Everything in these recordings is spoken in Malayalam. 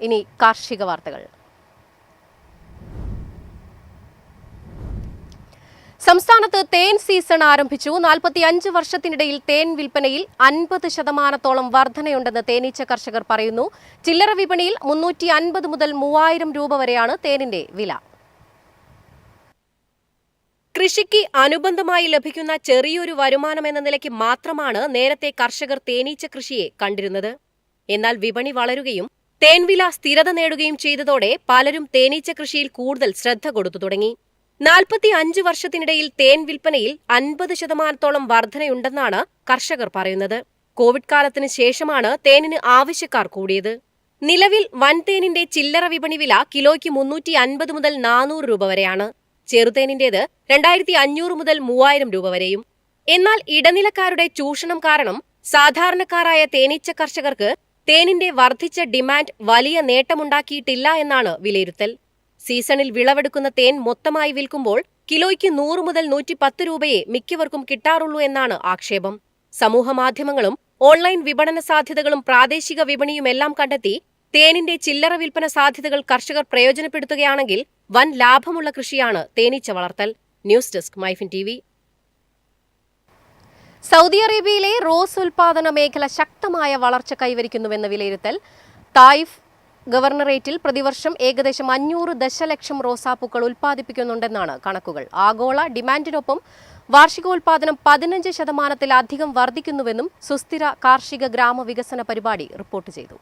ഇനി കാർഷിക വാർത്തകൾ. സംസ്ഥാനത്ത് തേൻ സീസൺ ആരംഭിച്ചു. 45 വർഷത്തിനിടയിൽ തേൻ വിൽപ്പനയിൽ 50% വർധനയുണ്ടെന്ന് തേനീച്ച കർഷകർ പറയുന്നു. ചില്ലറ വിപണിയിൽ 350 മുതൽ 3000 രൂപ വരെയാണ് തേനിന്റെ വില. കൃഷിക്ക് അനുബന്ധമായി ലഭിക്കുന്ന ചെറിയൊരു വരുമാനമെന്ന നിലയ്ക്ക് മാത്രമാണ് നേരത്തെ കർഷകർ തേനീച്ച കൃഷിയെ കണ്ടിരുന്നത്. എന്നാൽ വിപണി വളരുകയും തേൻവില സ്ഥിരത നേടുകയും ചെയ്തതോടെ പലരും തേനീച്ച കൃഷിയിൽ കൂടുതൽ ശ്രദ്ധ കൊടുത്തു തുടങ്ങി. 45 വർഷത്തിനിടയിൽ തേൻ വിൽപ്പനയിൽ 50% വർധനയുണ്ടെന്നാണ് കർഷകർ പറയുന്നത്. കോവിഡ് കാലത്തിന് ശേഷമാണ് തേനിന് ആവശ്യക്കാർ കൂടിയത്. നിലവിൽ വൻതേനിന്റെ ചില്ലറ വിപണി വില കിലോയ്ക്ക് 350 മുതൽ 400 രൂപ വരെയാണ്. ചെറുതേനിന്റേത് 2500 മുതൽ 3000 രൂപ വരെയും. എന്നാൽ ഇടനിലക്കാരുടെ ചൂഷണം കാരണം സാധാരണക്കാരായ തേനീച്ച കർഷകർക്ക് തേനിന്റെ വർദ്ധിച്ച ഡിമാൻഡ് വലിയ നേട്ടമുണ്ടാക്കിയിട്ടില്ല എന്നാണ് വിലയിരുത്തൽ. സീസണിൽ വിളവെടുക്കുന്ന തേൻ മൊത്തമായി വിൽക്കുമ്പോൾ കിലോയ്ക്ക് 100 മുതൽ 110 രൂപയെ മിക്കവർക്കും കിട്ടാറുള്ളൂ എന്നാണ് ആക്ഷേപം. സമൂഹമാധ്യമങ്ങളും ഓൺലൈൻ വിപണന സാധ്യതകളും പ്രാദേശിക വിപണിയുമെല്ലാം കണ്ടെത്തി തേനിന്റെ ചില്ലറ വിൽപ്പന സാധ്യതകൾ കർഷകർ പ്രയോജനപ്പെടുത്തുകയാണെങ്കിൽ വൻ ലാഭമുള്ള കൃഷിയാണ് തേനീച്ച വളർത്തൽ. News desk MyFin TV. Saudi അറേബ്യയിലെ റോസ് ഉൽപാദന മേഖല ശക്തമായ വളർച്ച കൈവരിക്കുന്നുവെന്ന വിലയിരുത്തൽ. തായിഫ് ഗവർണറേറ്റിൽ പ്രതിവർഷം ഏകദേശം 500 ദശലക്ഷം റോസാപ്പൂക്കൾ ഉൽപ്പാദിപ്പിക്കുന്നുണ്ടെന്നാണ് കണക്കുകൾ. ആഗോള ഡിമാൻഡിനൊപ്പം വാർഷികോൽപാദനം 15% വർദ്ധിക്കുന്നുവെന്നും സുസ്ഥിര കാർഷിക ഗ്രാമവികസന പരിപാടി റിപ്പോർട്ട് ചെയ്തു.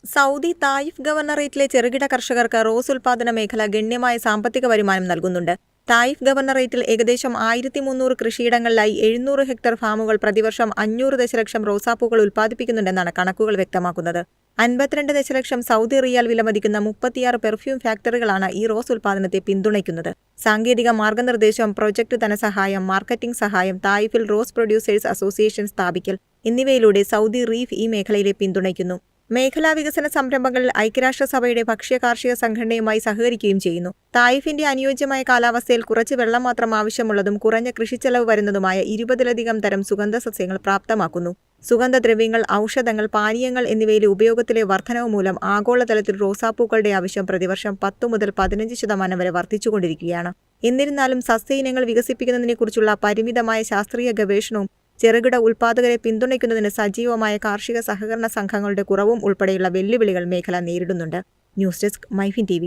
സൗദി തായിഫ് ഗവർണറേറ്റിലെ ചെറുകിട കർഷകർക്ക് റോസ് ഉൽപാദന മേഖല ഗണ്യമായ സാമ്പത്തിക വരുമാനം നൽകുന്നുണ്ട്. തായിഫ് ഗവർണറേറ്റിൽ ഏകദേശം 1300 കൃഷിയിടങ്ങളിലായി 700 ഹെക്ടർ ഫാമുകൾ പ്രതിവർഷം 500 ദശലക്ഷം റോസാപ്പൂക്കൾ ഉൽപ്പാദിപ്പിക്കുന്നുണ്ടെന്നാണ് കണക്കുകൾ വ്യക്തമാക്കുന്നത്. 52 ദശലക്ഷം സൗദി റിയാൽ വിലമതിക്കുന്ന 36 പെർഫ്യൂം ഫാക്ടറികളാണ് ഈ റോസ് ഉൽപാദനത്തെ പിന്തുണയ്ക്കുന്നത്. സാങ്കേതിക മാർഗനിർദ്ദേശം, പ്രൊജക്ട് ധനസഹായം, മാർക്കറ്റിംഗ് സഹായം, തായിഫിൽ റോസ് പ്രൊഡ്യൂസേഴ്സ് അസോസിയേഷൻ സ്ഥാപിക്കൽ എന്നിവയിലൂടെ സൗദി റീഫ് ഈ മേഖലയിലെ പിന്തുണയ്ക്കുന്നു. മേഖലാ വികസന സംരംഭങ്ങളിൽ ഐക്യരാഷ്ട്രസഭയുടെ ഭക്ഷ്യ കാർഷിക സംഘടനയുമായി സഹകരിക്കുകയും ചെയ്യുന്നു. തായിഫിന്റെ അനുയോജ്യമായ കാലാവസ്ഥയിൽ കുറച്ച് വെള്ളം മാത്രം ആവശ്യമുള്ളതും കുറഞ്ഞ കൃഷിച്ചെലവ് വരുന്നതുമായ 20ലധികം തരം സുഗന്ധ സസ്യങ്ങൾ പ്രാപ്തമാക്കുന്നു. സുഗന്ധദ്രവ്യങ്ങൾ, ഔഷധങ്ങൾ, പാനീയങ്ങൾ എന്നിവയിലെ ഉപയോഗത്തിലെ വർധനവ് മൂലം ആഗോളതലത്തിൽ റോസാപ്പൂക്കളുടെ ആവശ്യം പ്രതിവർഷം 10 മുതൽ 15% വരെ വർദ്ധിച്ചുകൊണ്ടിരിക്കുകയാണ്. എന്നിരുന്നാലും സസ്യ ഇനങ്ങൾ വികസിപ്പിക്കുന്നതിനെക്കുറിച്ചുള്ള പരിമിതമായ ശാസ്ത്രീയ ഗവേഷണവും ചെറുകിട ഉൽപ്പാദകരെ പിന്തുണയ്ക്കുന്നതിന് സജീവമായ കാർഷിക സഹകരണ സംഘങ്ങളുടെ കുറവും ഉൾപ്പെടെയുള്ള വെല്ലുവിളികൾ മേഖല നേരിടുന്നുണ്ട്. News desk MyFin TV.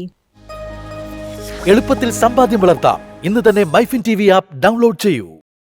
എളുപ്പത്തിൽ സമ്പാദ്യം വളർത്താം. ഇന്ന് തന്നെ മൈഫിൻ TV ആപ്പ് ഡൗൺലോഡ് ചെയ്യൂ.